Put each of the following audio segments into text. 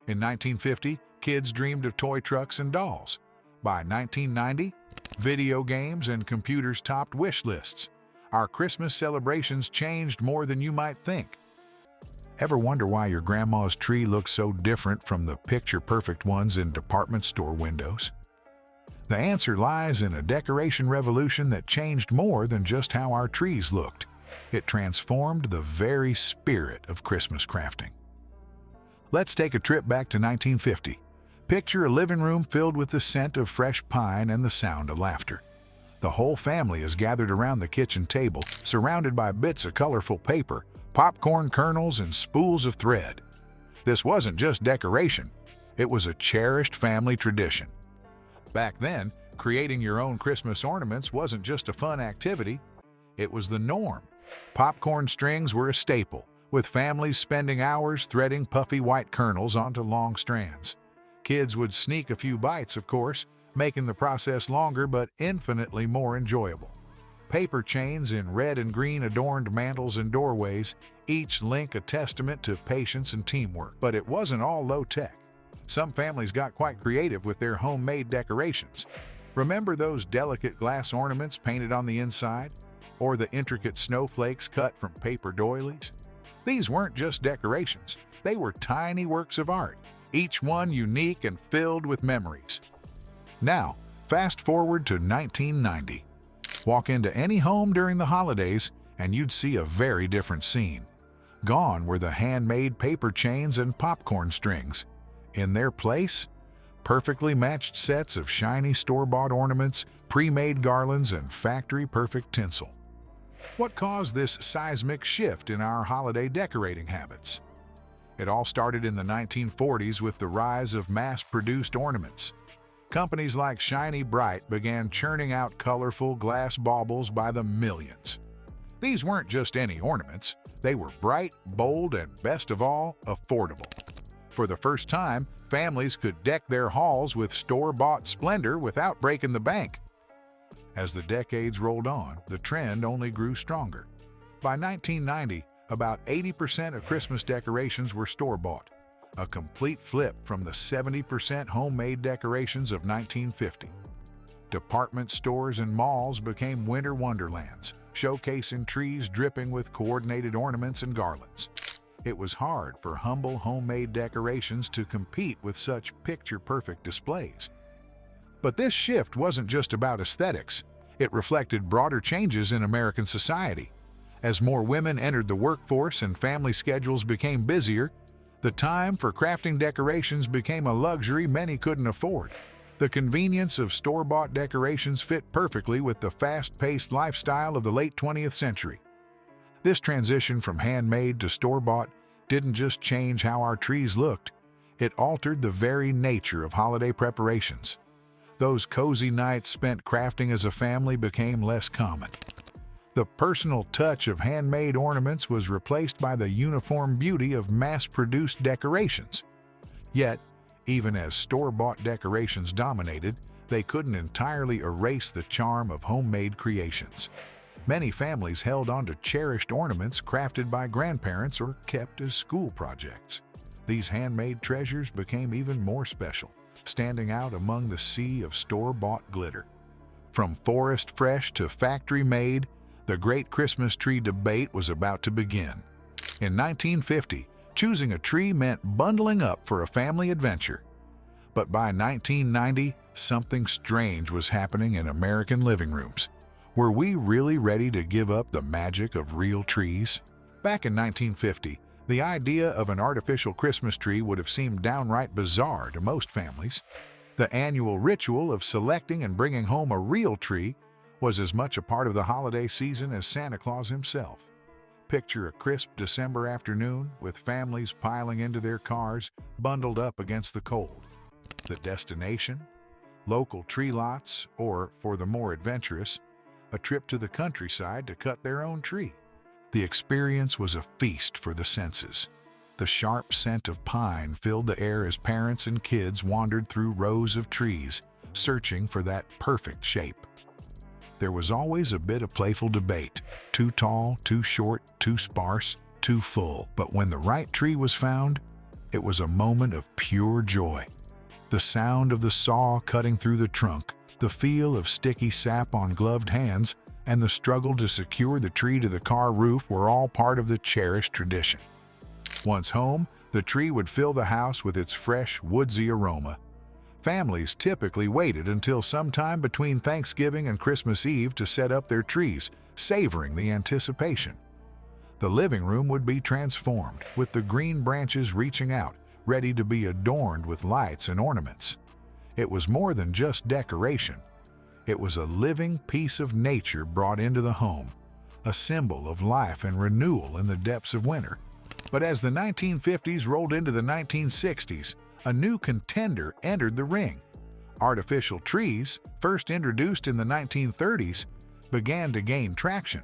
In 1950, kids dreamed of toy trucks and dolls. By 1990, video games and computers topped wish lists. Our Christmas celebrations changed more than you might think. Ever wonder why your grandma's tree looks so different from the picture-perfect ones in department store windows? The answer lies in a decoration revolution that changed more than just how our trees looked. It transformed the very spirit of Christmas crafting. Let's take a trip back to 1950. Picture a living room filled with the scent of fresh pine and the sound of laughter. The whole family is gathered around the kitchen table, surrounded by bits of colorful paper, popcorn kernels, and spools of thread. This wasn't just decoration, it was a cherished family tradition. Back then, creating your own Christmas ornaments wasn't just a fun activity, it was the norm. Popcorn strings were a staple, with families spending hours threading puffy white kernels onto long strands. Kids would sneak a few bites, of course, making the process longer but infinitely more enjoyable. Paper chains in red and green adorned mantles and doorways, each link a testament to patience and teamwork. But it wasn't all low-tech. Some families got quite creative with their homemade decorations. Remember those delicate glass ornaments painted on the inside? Or the intricate snowflakes cut from paper doilies? These weren't just decorations, they were tiny works of art, each one unique and filled with memories. Now, fast forward to 1990. Walk into any home during the holidays and you'd see a very different scene. Gone were the handmade paper chains and popcorn strings. In their place, perfectly matched sets of shiny store-bought ornaments, pre-made garlands, and factory-perfect tinsel. What caused this seismic shift in our holiday decorating habits? It all started in the 1940s with the rise of mass-produced ornaments. Companies like Shiny Bright began churning out colorful glass baubles by the millions. These weren't just any ornaments, they were bright, bold, and best of all, affordable. For the first time, families could deck their halls with store-bought splendor without breaking the bank. As the decades rolled on, the trend only grew stronger. By 1990, about 80% of Christmas decorations were store-bought, a complete flip from the 70% homemade decorations of 1950. Department stores and malls became winter wonderlands, showcasing trees dripping with coordinated ornaments and garlands. It was hard for humble homemade decorations to compete with such picture-perfect displays. But this shift wasn't just about aesthetics. It reflected broader changes in American society. As more women entered the workforce and family schedules became busier, the time for crafting decorations became a luxury many couldn't afford. The convenience of store-bought decorations fit perfectly with the fast-paced lifestyle of the late 20th century. This transition from handmade to store-bought didn't just change how our trees looked, it altered the very nature of holiday preparations. Those cozy nights spent crafting as a family became less common. The personal touch of handmade ornaments was replaced by the uniform beauty of mass-produced decorations. Yet, even as store-bought decorations dominated, they couldn't entirely erase the charm of homemade creations. Many families held on to cherished ornaments crafted by grandparents or kept as school projects. These handmade treasures became even more special, standing out among the sea of store-bought glitter. From forest fresh to factory-made, the great Christmas tree debate was about to begin. In 1950, choosing a tree meant bundling up for a family adventure. But by 1990, something strange was happening in American living rooms. Were we really ready to give up the magic of real trees? Back in 1950, the idea of an artificial Christmas tree would have seemed downright bizarre to most families. The annual ritual of selecting and bringing home a real tree was as much a part of the holiday season as Santa Claus himself. Picture a crisp December afternoon with families piling into their cars, bundled up against the cold. The destination? Local tree lots, or, for the more adventurous, a trip to the countryside to cut their own tree. The experience was a feast for the senses. The sharp scent of pine filled the air as parents and kids wandered through rows of trees, searching for that perfect shape. There was always a bit of playful debate. Too tall, too short, too sparse, too full. But when the right tree was found, It was a moment of pure joy. The sound of the saw cutting through the trunk, the feel of sticky sap on gloved hands, and the struggle to secure the tree to the car roof were all part of the cherished tradition. Once home, the tree would fill the house with its fresh, woodsy aroma. Families typically waited until sometime between Thanksgiving and Christmas Eve to set up their trees, savoring the anticipation. The living room would be transformed, with the green branches reaching out, ready to be adorned with lights and ornaments. It was more than just decoration. It was a living piece of nature brought into the home, a symbol of life and renewal in the depths of winter. But as the 1950s rolled into the 1960s, a new contender entered the ring. Artificial trees, first introduced in the 1930s, began to gain traction.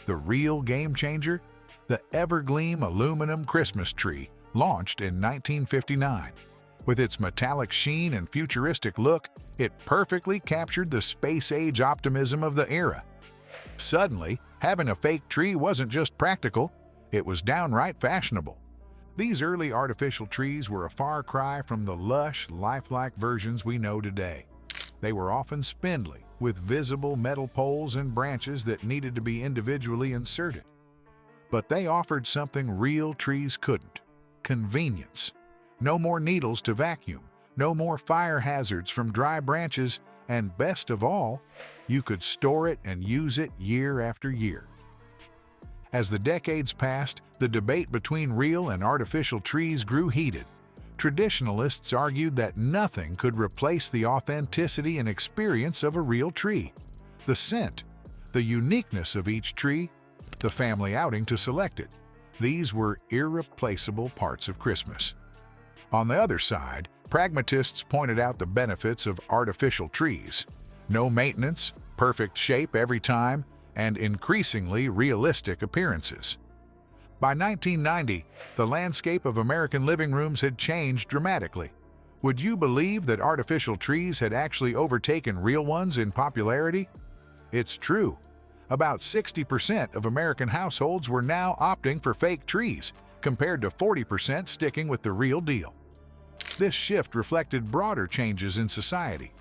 The real game changer? The Evergleam aluminum Christmas tree, launched in 1959. With its metallic sheen and futuristic look, it perfectly captured the space-age optimism of the era. Suddenly, having a fake tree wasn't just practical, it was downright fashionable. These early artificial trees were a far cry from the lush, lifelike versions we know today. They were often spindly, with visible metal poles and branches that needed to be individually inserted. But they offered something real trees couldn't: convenience. No more needles to vacuum, no more fire hazards from dry branches, and best of all, you could store it and use it year after year. As the decades passed, the debate between real and artificial trees grew heated. Traditionalists argued that nothing could replace the authenticity and experience of a real tree. The scent, the uniqueness of each tree, the family outing to select it. These were irreplaceable parts of Christmas. On the other side, pragmatists pointed out the benefits of artificial trees: no maintenance, perfect shape every time, and increasingly realistic appearances. By 1990, the landscape of American living rooms had changed dramatically. Would you believe that artificial trees had actually overtaken real ones in popularity? It's true. About 60% of American households were now opting for fake trees, compared to 40% sticking with the real deal. This shift reflected broader changes in society: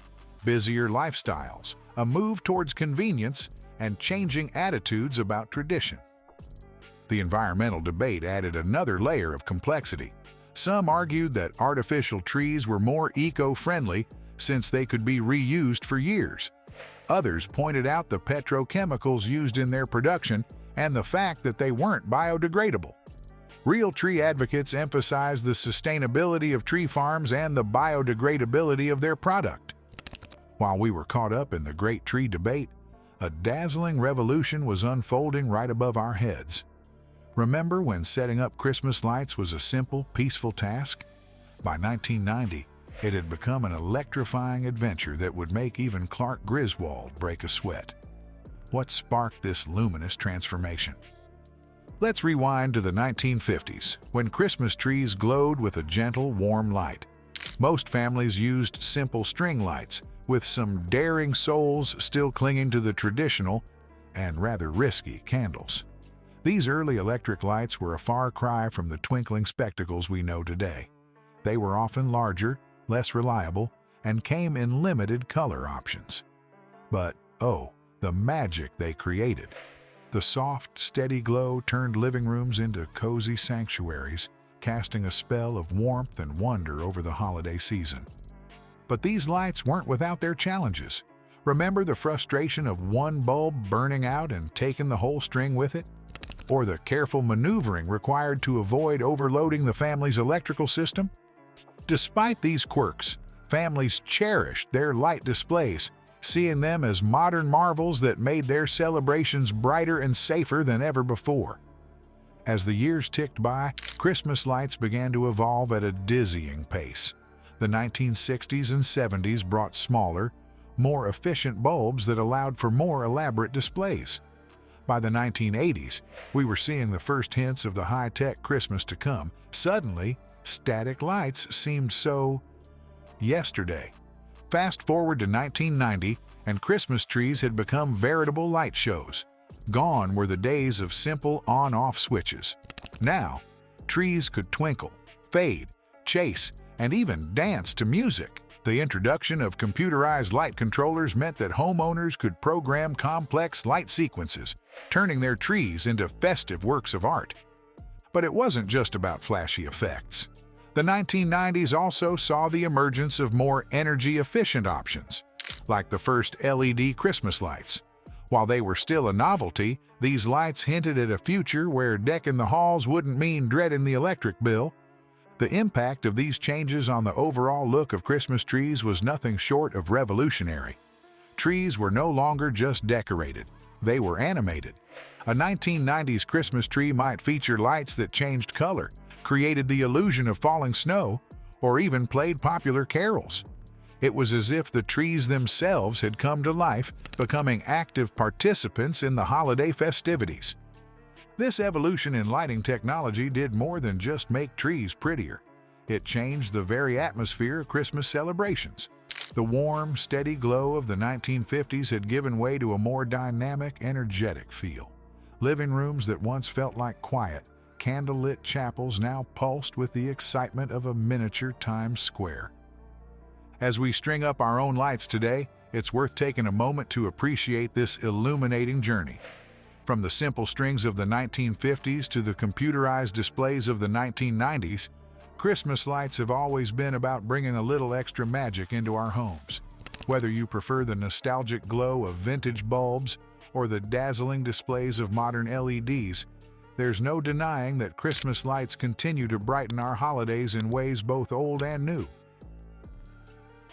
busier lifestyles, a move towards convenience, and changing attitudes about tradition. The environmental debate added another layer of complexity. Some argued that artificial trees were more eco-friendly since they could be reused for years. Others pointed out the petrochemicals used in their production and the fact that they weren't biodegradable. Real tree advocates emphasized the sustainability of tree farms and the biodegradability of their product. While we were caught up in the great tree debate, a dazzling revolution was unfolding right above our heads. Remember when setting up Christmas lights was a simple, peaceful task? By 1990, it had become an electrifying adventure that would make even Clark Griswold break a sweat. What sparked this luminous transformation? Let's rewind to the 1950s, when Christmas trees glowed with a gentle, warm light. Most families used simple string lights, with some daring souls still clinging to the traditional and rather risky candles. These early electric lights were a far cry from the twinkling spectacles we know today. They were often larger, less reliable, and came in limited color options. But, oh, the magic they created! The soft, steady glow turned living rooms into cozy sanctuaries, casting a spell of warmth and wonder over the holiday season. But these lights weren't without their challenges. Remember the frustration of one bulb burning out and taking the whole string with it? Or the careful maneuvering required to avoid overloading the family's electrical system? Despite these quirks, families cherished their light displays, seeing them as modern marvels that made their celebrations brighter and safer than ever before. As the years ticked by, Christmas lights began to evolve at a dizzying pace. The 1960s and 70s brought smaller, more efficient bulbs that allowed for more elaborate displays. By the 1980s, we were seeing the first hints of the high-tech Christmas to come. Suddenly, static lights seemed so yesterday. Fast forward to 1990, and Christmas trees had become veritable light shows. Gone were the days of simple on-off switches. Now, trees could twinkle, fade, chase, and even dance to music. The introduction of computerized light controllers meant that homeowners could program complex light sequences, turning their trees into festive works of art. But it wasn't just about flashy effects. The 1990s also saw the emergence of more energy-efficient options, like the first LED Christmas lights. While they were still a novelty, these lights hinted at a future where decking the halls wouldn't mean dreading the electric bill. The impact of these changes on the overall look of Christmas trees was nothing short of revolutionary. Trees were no longer just decorated, they were animated. A 1990s Christmas tree might feature lights that changed color, created the illusion of falling snow, or even played popular carols. It was as if the trees themselves had come to life, becoming active participants in the holiday festivities. This evolution in lighting technology did more than just make trees prettier. It changed the very atmosphere of Christmas celebrations. The warm, steady glow of the 1950s had given way to a more dynamic, energetic feel. Living rooms that once felt like quiet, candlelit chapels now pulsed with the excitement of a miniature Times Square. As we string up our own lights today, it's worth taking a moment to appreciate this illuminating journey. From the simple strings of the 1950s to the computerized displays of the 1990s, Christmas lights have always been about bringing a little extra magic into our homes. Whether you prefer the nostalgic glow of vintage bulbs or the dazzling displays of modern LEDs, there's no denying that Christmas lights continue to brighten our holidays in ways both old and new.